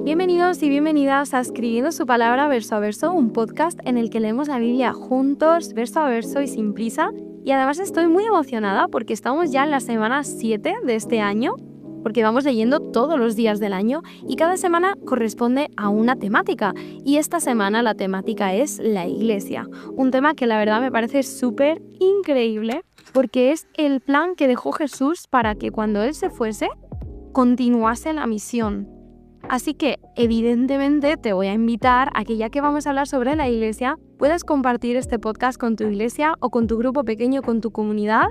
Bienvenidos y bienvenidas a Escribiendo su palabra verso a verso, un podcast en el que leemos la Biblia juntos, verso a verso y sin prisa. Y además estoy muy emocionada porque estamos ya en la semana 7 de este año, porque vamos leyendo todos los días del año y cada semana corresponde a una temática. Y esta semana la temática es la iglesia, un tema que la verdad me parece súper increíble porque es el plan que dejó Jesús para que cuando Él se fuese, continuase la misión. Así que, evidentemente, te voy a invitar a que ya que vamos a hablar sobre la iglesia, puedas compartir este podcast con tu iglesia o con tu grupo pequeño, con tu comunidad,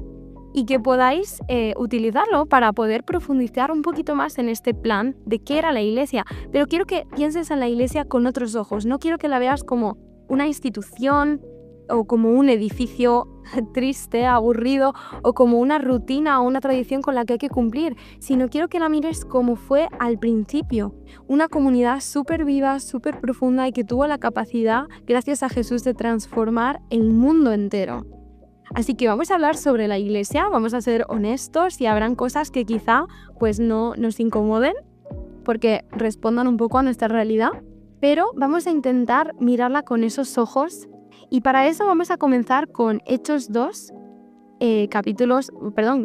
y que podáis utilizarlo para poder profundizar un poquito más en este plan de qué era la iglesia. Pero quiero que pienses en la iglesia con otros ojos, no quiero que la veas como una institución o como un edificio triste, aburrido, o como una rutina o una tradición con la que hay que cumplir, sino quiero que la mires como fue al principio, una comunidad súper viva, súper profunda y que tuvo la capacidad, gracias a Jesús, de transformar el mundo entero. Así que vamos a hablar sobre la iglesia, vamos a ser honestos y habrán cosas que quizá pues no nos incomoden porque respondan un poco a nuestra realidad, pero vamos a intentar mirarla con esos ojos. Y para eso vamos a comenzar con Hechos 2,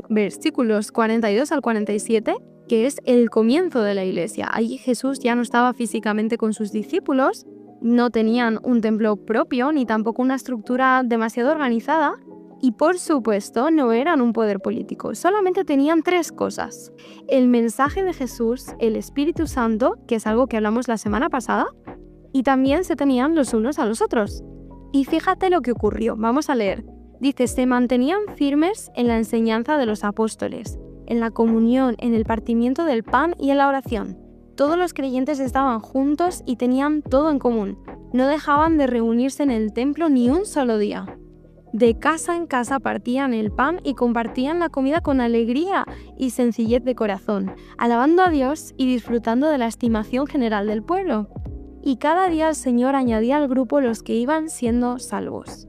versículos 42 al 47, que es el comienzo de la iglesia. Allí Jesús ya no estaba físicamente con sus discípulos, no tenían un templo propio ni tampoco una estructura demasiado organizada y por supuesto no eran un poder político, solamente tenían 3 cosas: el mensaje de Jesús, el Espíritu Santo, que es algo que hablamos la semana pasada, y también se tenían los unos a los otros. Y fíjate lo que ocurrió, vamos a leer. Dice, se mantenían firmes en la enseñanza de los apóstoles, en la comunión, en el partimiento del pan y en la oración. Todos los creyentes estaban juntos y tenían todo en común. No dejaban de reunirse en el templo ni un solo día. De casa en casa partían el pan y compartían la comida con alegría y sencillez de corazón, alabando a Dios y disfrutando de la estimación general del pueblo. Y cada día el Señor añadía al grupo los que iban siendo salvos.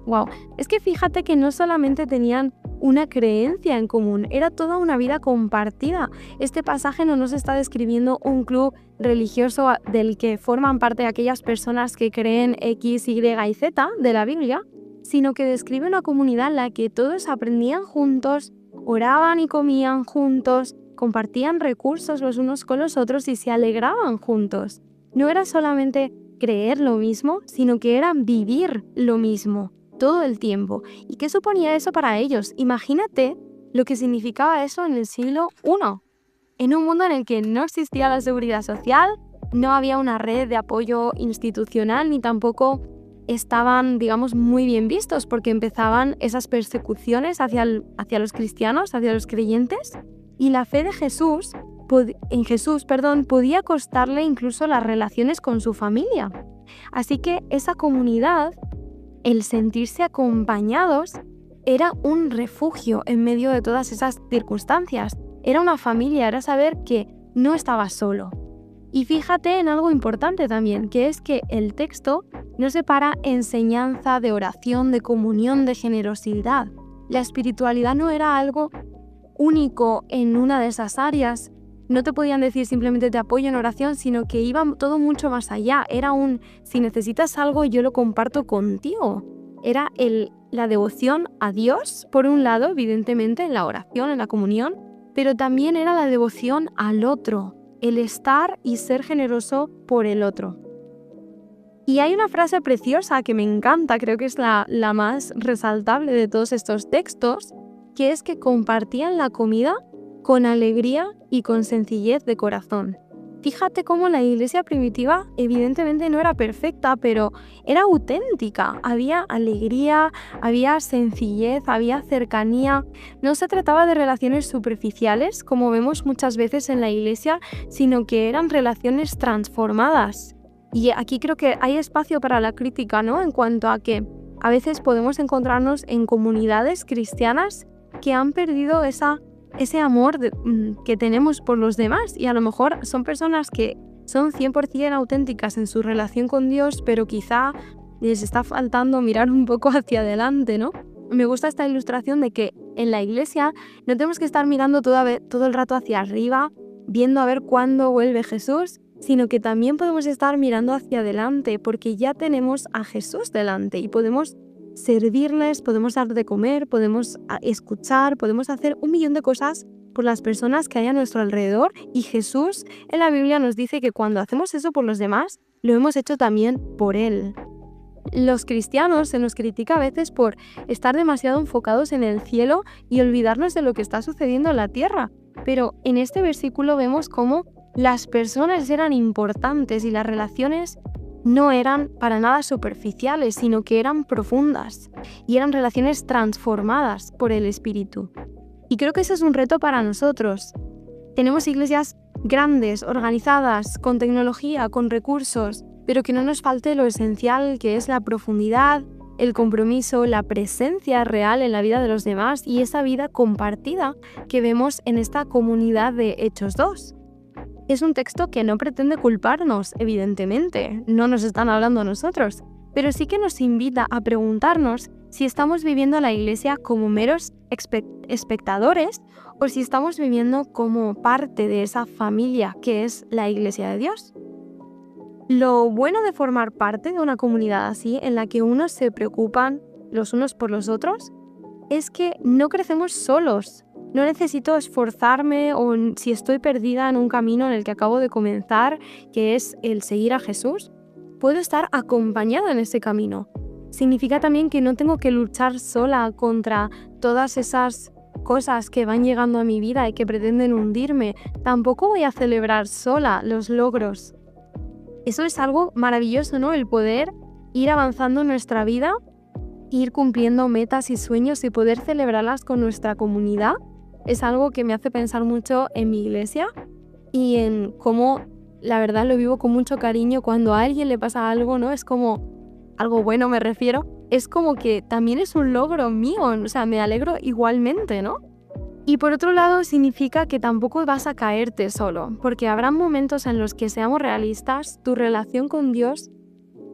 Wow, es que fíjate que no solamente tenían una creencia en común, era toda una vida compartida. Este pasaje no nos está describiendo un club religioso del que forman parte aquellas personas que creen X, Y y Z de la Biblia, sino que describe una comunidad en la que todos aprendían juntos, oraban y comían juntos, compartían recursos los unos con los otros y se alegraban juntos. No era solamente creer lo mismo, sino que era vivir lo mismo todo el tiempo. ¿Y qué suponía eso para ellos? Imagínate lo que significaba eso en el siglo I, en un mundo en el que no existía la seguridad social, no había una red de apoyo institucional, ni tampoco estaban, digamos, muy bien vistos, porque empezaban esas persecuciones hacia los cristianos, hacia los creyentes, y la fe de Jesús podía costarle incluso las relaciones con su familia. Así que esa comunidad, el sentirse acompañados, era un refugio en medio de todas esas circunstancias. Era una familia, era saber que no estaba solo. Y fíjate en algo importante también, que es que el texto no separa enseñanza de oración, de comunión, de generosidad. La espiritualidad no era algo único en una de esas áreas. No te podían decir simplemente te apoyo en oración, sino que iba todo mucho más allá. Era si necesitas algo, yo lo comparto contigo. Era la devoción a Dios, por un lado, evidentemente, en la oración, en la comunión, pero también era la devoción al otro, el estar y ser generoso por el otro. Y hay una frase preciosa que me encanta, creo que es la más resaltable de todos estos textos, que es que compartían la comida con alegría y con sencillez de corazón. Fíjate cómo la iglesia primitiva evidentemente no era perfecta, pero era auténtica. Había alegría, había sencillez, había cercanía. No se trataba de relaciones superficiales, como vemos muchas veces en la iglesia, sino que eran relaciones transformadas. Y aquí creo que hay espacio para la crítica, ¿no? En cuanto a que a veces podemos encontrarnos en comunidades cristianas que han perdido ese amor que tenemos por los demás, y a lo mejor son personas que son 100% auténticas en su relación con Dios, pero quizá les está faltando mirar un poco hacia adelante, ¿no? Me gusta esta ilustración de que en la iglesia no tenemos que estar mirando todo el rato hacia arriba viendo a ver cuándo vuelve Jesús, sino que también podemos estar mirando hacia adelante porque ya tenemos a Jesús delante y podemos servirles, podemos dar de comer, podemos escuchar, podemos hacer un millón de cosas por las personas que hay a nuestro alrededor, y Jesús en la Biblia nos dice que cuando hacemos eso por los demás, lo hemos hecho también por Él. Los cristianos se nos critica a veces por estar demasiado enfocados en el cielo y olvidarnos de lo que está sucediendo en la tierra, pero en este versículo vemos cómo las personas eran importantes y las relaciones no eran para nada superficiales, sino que eran profundas y eran relaciones transformadas por el Espíritu. Y creo que ese es un reto para nosotros. Tenemos iglesias grandes, organizadas, con tecnología, con recursos, pero que no nos falte lo esencial, que es la profundidad, el compromiso, la presencia real en la vida de los demás y esa vida compartida que vemos en esta comunidad de Hechos 2. Es un texto que no pretende culparnos, evidentemente, no nos están hablando a nosotros, pero sí que nos invita a preguntarnos si estamos viviendo la iglesia como meros espectadores o si estamos viviendo como parte de esa familia que es la iglesia de Dios. Lo bueno de formar parte de una comunidad así, en la que unos se preocupan los unos por los otros, es que no crecemos solos. No necesito esforzarme o si estoy perdida en un camino en el que acabo de comenzar, que es el seguir a Jesús, puedo estar acompañada en ese camino. Significa también que no tengo que luchar sola contra todas esas cosas que van llegando a mi vida y que pretenden hundirme. Tampoco voy a celebrar sola los logros. Eso es algo maravilloso, ¿no? El poder ir avanzando en nuestra vida, ir cumpliendo metas y sueños y poder celebrarlas con nuestra comunidad. Es algo que me hace pensar mucho en mi iglesia y en cómo, la verdad, lo vivo con mucho cariño. Cuando a alguien le pasa algo, ¿no? Es como algo bueno, me refiero. Es como que también es un logro mío, o sea, me alegro igualmente, ¿no? Y por otro lado, significa que tampoco vas a caerte solo, porque habrá momentos en los que, seamos realistas, tu relación con Dios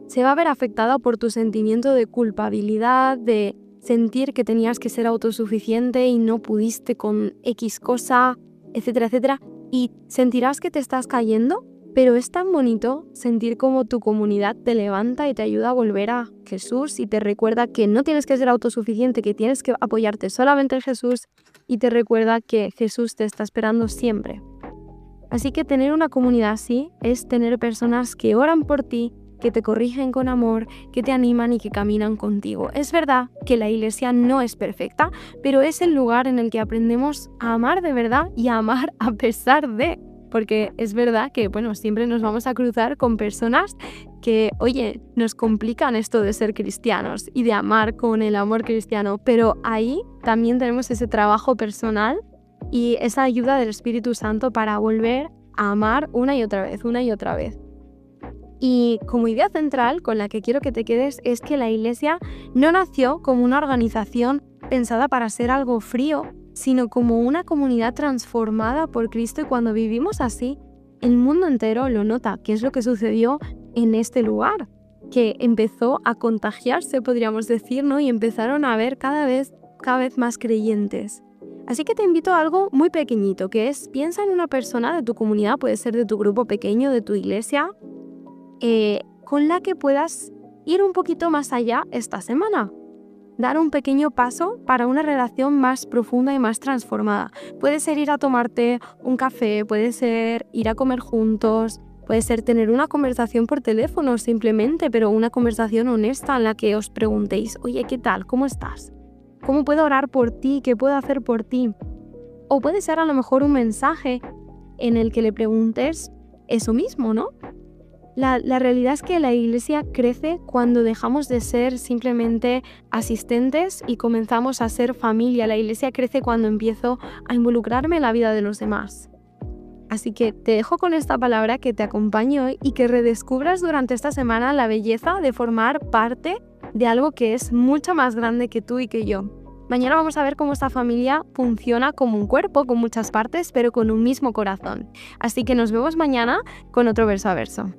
se va a ver afectada por tu sentimiento de culpabilidad, de sentir que tenías que ser autosuficiente y no pudiste con X cosa, etcétera, etcétera, y sentirás que te estás cayendo, pero es tan bonito sentir cómo tu comunidad te levanta y te ayuda a volver a Jesús y te recuerda que no tienes que ser autosuficiente, que tienes que apoyarte solamente en Jesús y te recuerda que Jesús te está esperando siempre. Así que tener una comunidad así es tener personas que oran por ti, que te corrigen con amor, que te animan y que caminan contigo. Es verdad que la iglesia no es perfecta, pero es el lugar en el que aprendemos a amar de verdad y a amar a pesar de. Porque es verdad que, siempre nos vamos a cruzar con personas que, nos complican esto de ser cristianos y de amar con el amor cristiano, pero ahí también tenemos ese trabajo personal y esa ayuda del Espíritu Santo para volver a amar una y otra vez, una y otra vez. Y como idea central con la que quiero que te quedes es que la iglesia no nació como una organización pensada para ser algo frío, sino como una comunidad transformada por Cristo, y cuando vivimos así, el mundo entero lo nota, que es lo que sucedió en este lugar, que empezó a contagiarse, podríamos decir, ¿no? Y empezaron a ver cada vez más creyentes. Así que te invito a algo muy pequeñito, que es, piensa en una persona de tu comunidad, puede ser de tu grupo pequeño, de tu iglesia, con la que puedas ir un poquito más allá esta semana. Dar un pequeño paso para una relación más profunda y más transformada. Puede ser ir a tomarte un café, puede ser ir a comer juntos, puede ser tener una conversación por teléfono simplemente, pero una conversación honesta en la que os preguntéis, oye, ¿qué tal? ¿Cómo estás? ¿Cómo puedo orar por ti? ¿Qué puedo hacer por ti? O puede ser a lo mejor un mensaje en el que le preguntes eso mismo, ¿no? La realidad es que la iglesia crece cuando dejamos de ser simplemente asistentes y comenzamos a ser familia. La iglesia crece cuando empiezo a involucrarme en la vida de los demás. Así que te dejo con esta palabra, que te acompañe hoy y que redescubras durante esta semana la belleza de formar parte de algo que es mucho más grande que tú y que yo. Mañana vamos a ver cómo esta familia funciona como un cuerpo, con muchas partes, pero con un mismo corazón. Así que nos vemos mañana con otro verso a verso.